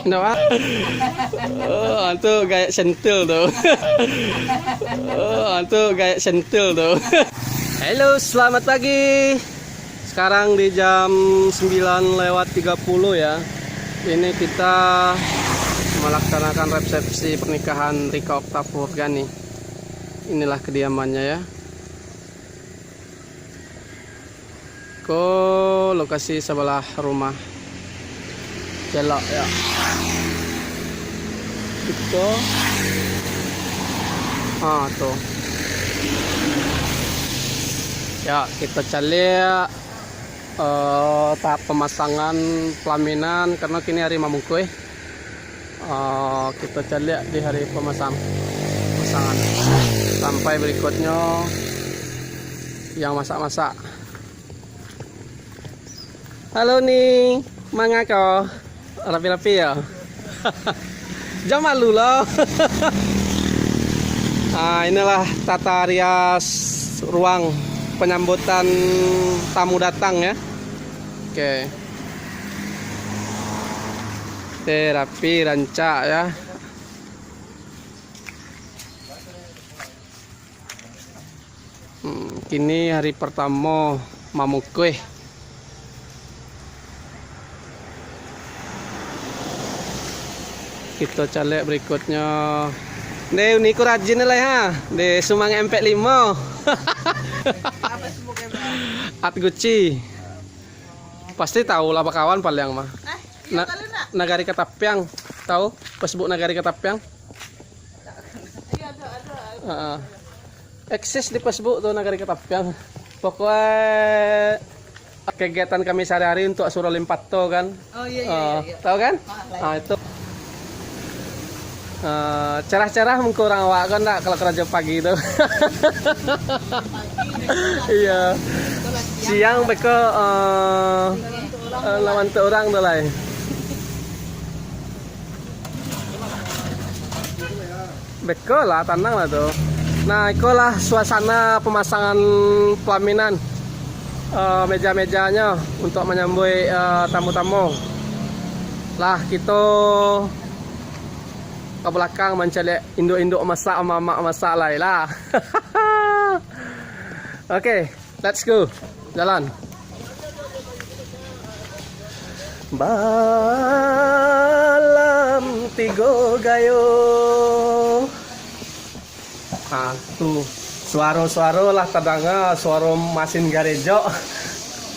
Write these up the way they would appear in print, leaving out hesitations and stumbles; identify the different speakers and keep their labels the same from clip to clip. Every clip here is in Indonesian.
Speaker 1: Kenapa? Oh, itu kayak sentil tuh. Oh, itu kayak sentil tuh. Halo, selamat pagi. Sekarang di jam 9:30 ya. Ini kita melaksanakan resepsi pernikahan Rika Oktavurgani. Inilah kediamannya ya. Ke lokasi sebelah rumah Jelok ya. Itu tuh ya, kita cari tahap pemasangan pelaminan karena kini hari mamukue. Kita cari di hari pemasangan sampai berikutnya yang masak-masak. Halo nih, mangako rapi-rapi ya. Jangan malu loh. Nah, inilah tata rias ruang penyambutan tamu datang ya. Oke. Rapi, rancak ya. Kini hari pertama mamukue. Kita cari berikutnya. Deh, ini ku rajin lah ya. Deh, Sumang MP5. At Gucci. Pasti tahu lah kawan paling mah. Nagari Ketapyang. Tahu? Facebook Nagari Ketapyang. Eksis di Facebook tuh Nagari Ketapyang. Pokoknya kegiatan kami sehari-hari untuk Asura Limpato kan. Oh iya. Tahu kan? Itu. Cerah-cerah mengkurang awak kan kalau kerja pagi itu. Iya. Siang beko lawan tu orang tu lah. Beko lah, tenang lah tuh. Nah, itulah suasana pemasangan pelaminan. Meja-mejanya untuk menyambut tamu-tamu. Lah kita ke belakang mencari induk-induk masak, emak-emak masak lah. Oke, let's go. Jalan. Balam tigo gayo. Tuh suara-suara lah tadanga, suara mesin garejo.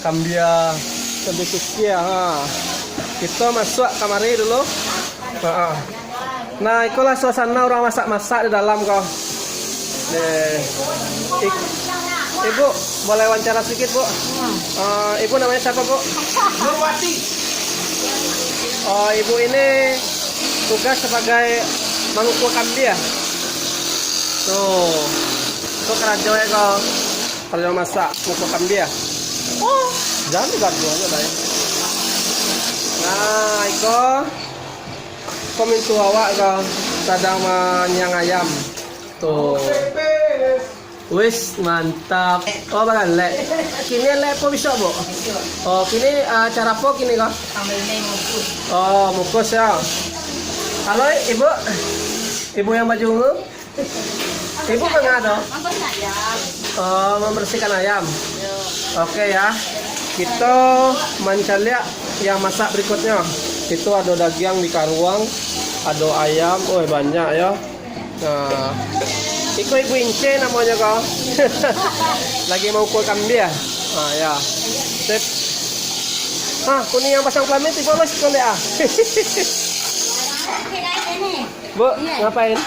Speaker 1: Kambia sedikit ya. Kita masuk kamari dulu. Nah, itulah suasana orang masak-masak di dalam kok. Ibu, boleh wawancara sedikit, Bu? Ibu namanya siapa, Bu? Nurwati. Oh, Ibu ini tugas sebagai mengukur kambing ya? Tuh. Itu kerja ya kok. Kerja masak, mengukur kambing ya? Oh, jangan digardu aja lah ya. Nah, itu komentu awak kau sedang menyang ayam tuh. Wis mantap. Oh bagan lek. Kini lek apa bisa Bu? Oh kini cara apa kini kau? Mukus. Oh mukus ya. Halo ibu yang baju ungu. Ibu mengado? Oh membersihkan ayam. Oke ya. Kita mencari yang masak berikutnya. Itu ada daging di karuang, ada ayam, banyak ya. Nah, ibu Ince namanya kau. Lagi mau ukur kambing ya? Ya. Sip. Kuning yang pasang kelamin tiba mas kau deh Bu, ngapain?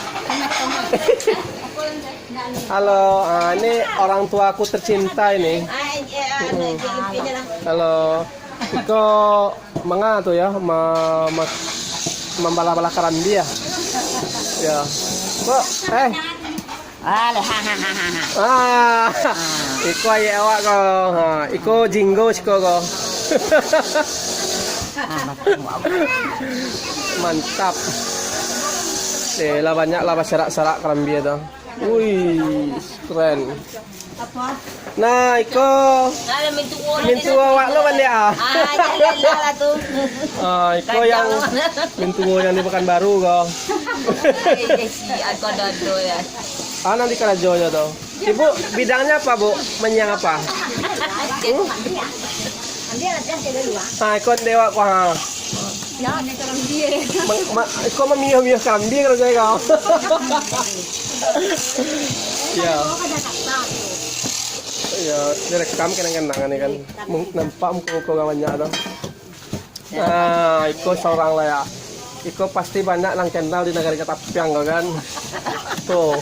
Speaker 1: Halo, ini orang tua aku tercinta ini. Halo. Iko manga tuh ya, membala-bala karan dia. Ya. Bu, iko ayah awak kau. Iko jinggo siko kau. Mantap. Lah banyak lah serak-serak karan dia tuh. Wih, keren.
Speaker 2: Apa?
Speaker 1: Nah, iko mintu awak lo kan ya?
Speaker 2: Lah tuh.
Speaker 1: Iko yang mintu yang di Pekanbaru kok.
Speaker 2: Si aku dodo ya.
Speaker 1: Nanti Karajoyo tuh. Ibu bidangnya apa bu? Menyang apa? Ikut dewa kau. Kau memilih kambing kalau saya kau. Ya. Ya, direkam kenang-kenangan ini kan. Nampak muka kawannya tuh. Nah, ikut seorang lah ya. Iko pasti banyak nang channel di negara Ketapiang kan. Tuh.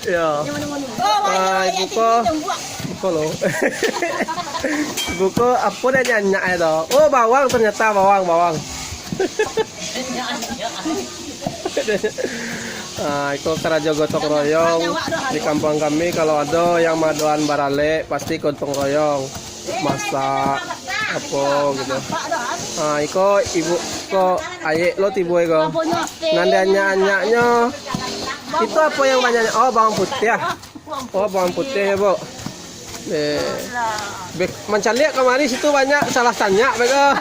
Speaker 1: Ya. Ibu lo. Ibu ko apa dia nyanyi itu? Oh, bawang ternyata bawang. Iko Karajo gotong royong di kampung kami kalau ada yang maduan barale pasti gotong royong masak apa gitu. Iko ibu ko ayek lo tibu iko. Nandanya itu apa yang banyaknya? Oh, bawang putih ya. Oh, bawang putih ya, Bu. Mencari kemari situ banyak salah tanya bego.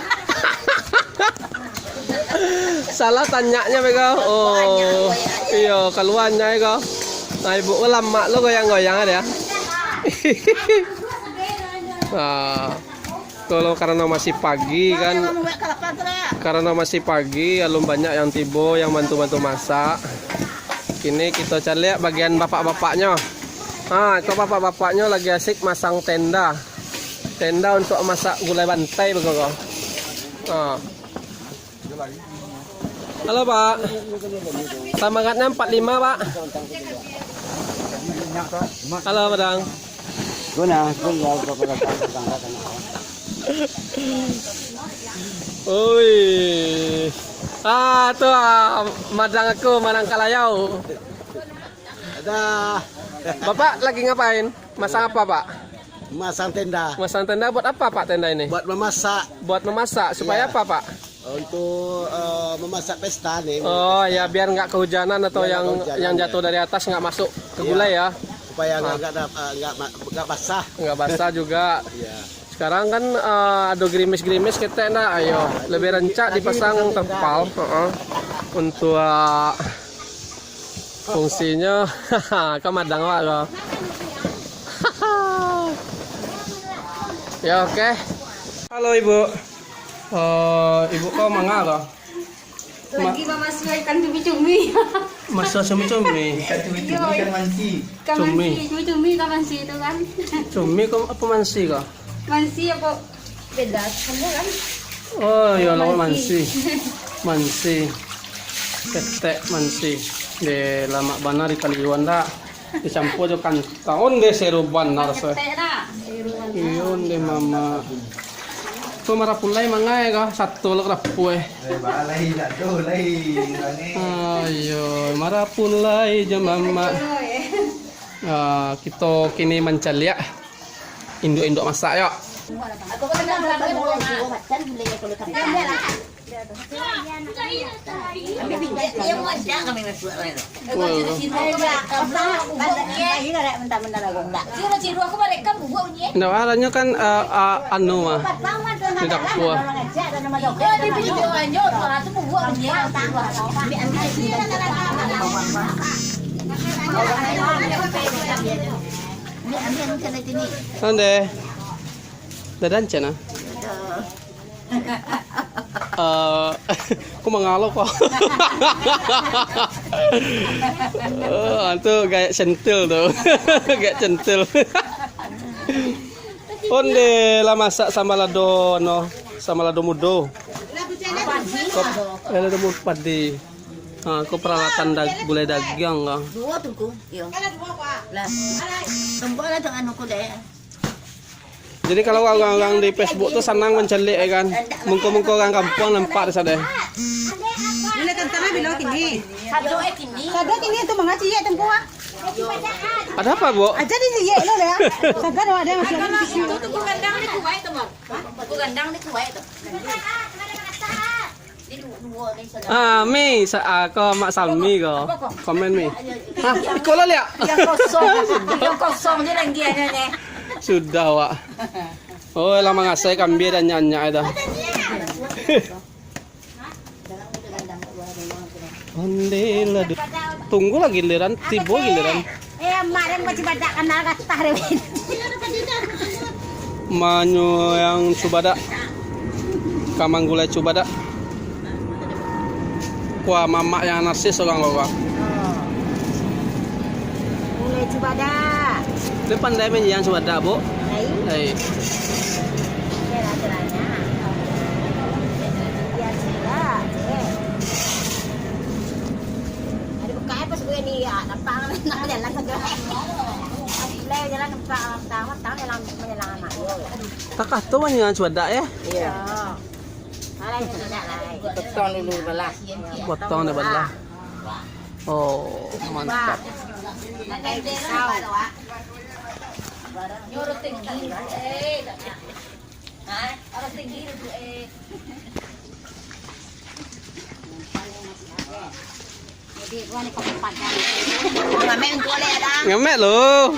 Speaker 1: Salah tanyanya bego. Oh, iya keluarnya iko. Nah, ibu lama lo goyang-goyang ada ya. Kalau karena masih pagi kan, alum banyak yang tibo yang bantu-bantu masak. Kini kita cari bagian bapak-bapaknya. Itu bapak-bapaknya lagi asik masang tenda untuk masak gulai bantai begitu. Halo Pak, semangatnya 45 Pak. Halo Padang. Oi. Tuh madang aku Manang Kalayau.
Speaker 3: Ada.
Speaker 1: Bapak lagi ngapain? Masang apa, Pak?
Speaker 3: Masang tenda.
Speaker 1: Masang tenda buat apa, Pak, tenda ini?
Speaker 3: Buat memasak.
Speaker 1: Buat memasak supaya apa, Pak?
Speaker 3: Untuk memasak pesta nih.
Speaker 1: Oh, ya biar nggak kehujanan atau yang jatuh dari atas nggak masuk ke gulai ya.
Speaker 3: Supaya nggak basah.
Speaker 1: Nggak basah juga.
Speaker 3: Iya.
Speaker 1: Sekarang kan ada gerimis-gerimis kita nah, ayo lebih rencak dipasang terpal untuk fungsinya kemadang Pak kok. Ya oke. Halo Ibu. Ibu kok mangga kok?
Speaker 2: Lagi mama ikan cumi-cumi.
Speaker 1: Masa cumi-cumi.
Speaker 3: Ikan cumi-cumi kan mansi.
Speaker 2: Cumi-cumi kan mansi itu kan.
Speaker 1: Cumi kok apa mansi kok?
Speaker 2: Mansi apa beda kamu kan?
Speaker 1: Oh ya lawan mansi. Mansi. Ketek mansi. De lama bana di Kaliuan dah. Dicampur jo kantong de seruban narse. Iyon de mama. Ko marapulay mangai ka satu lok rapue.
Speaker 3: Balai dah tu lain.
Speaker 1: Ayo marapulay jo mama. Kita kini mencari induk-induk masak yuk. Nah, arahnya kan anu mah tidak kuah. Ande, dadan cina. Aku mengalok kok. Itu kayak centil tuh, kayak centil. Onde lah masak sama lado no, sama lado mudo. Lado mudo padi. Aku peralatan gulai daging kah?
Speaker 2: Dua tuh ku, yo. Lah, tombol lah tuh anu ku deh.
Speaker 1: Jadi kalau orang-orang di Facebook tuh senang mencari kan, mungko-mungko orang kampung nampak di sana.
Speaker 4: Bila tentang bilang kini.
Speaker 2: Kado
Speaker 4: kini tu mengaji ya tempuah.
Speaker 1: Ada apa, Bu?
Speaker 4: Aja di sini lo ya. Sagar ada masih ada di sini.
Speaker 2: Ku gandang ni kuwai tu, Mon. Ku gandang ni kuwai tu.
Speaker 1: Mi sa ako mak Salmi ko. Komen mi. Hah, ikaw lah lihat.
Speaker 2: Yang kosong dia lagi ni.
Speaker 1: Sudah wak. Oh, lah mangasai kambing dan nyanyi dah. Alhamdulillah. Tunggu lah giliran, tiba giliran.
Speaker 2: Kemarin macam badak kenal kata Rewin.
Speaker 1: Manyu yang cubada. Kamang gulai cubada. Kuah mamak yang narsis orang bawa.
Speaker 2: Mulai coba dah.
Speaker 1: Dia pandai main yang cubada, Bu. Hai.
Speaker 2: Kira-kiranya. Biar sudah. Ada bukaan pas gue ni nampak nak jalan saja. Play jalan nampak tahu jalan menyelang anak yo.
Speaker 1: Takah tu man yang cubada ya?
Speaker 2: Iya. Alai tidak lai. Potong dulu belah.
Speaker 1: Potong dah belah. Oh, mantap.
Speaker 2: Pakai pisau. Nyuruh tinggi. Orang tinggi itu Jadi gua ni kau pakai. Ngamen tu oleh ada.
Speaker 1: Ngemek loh.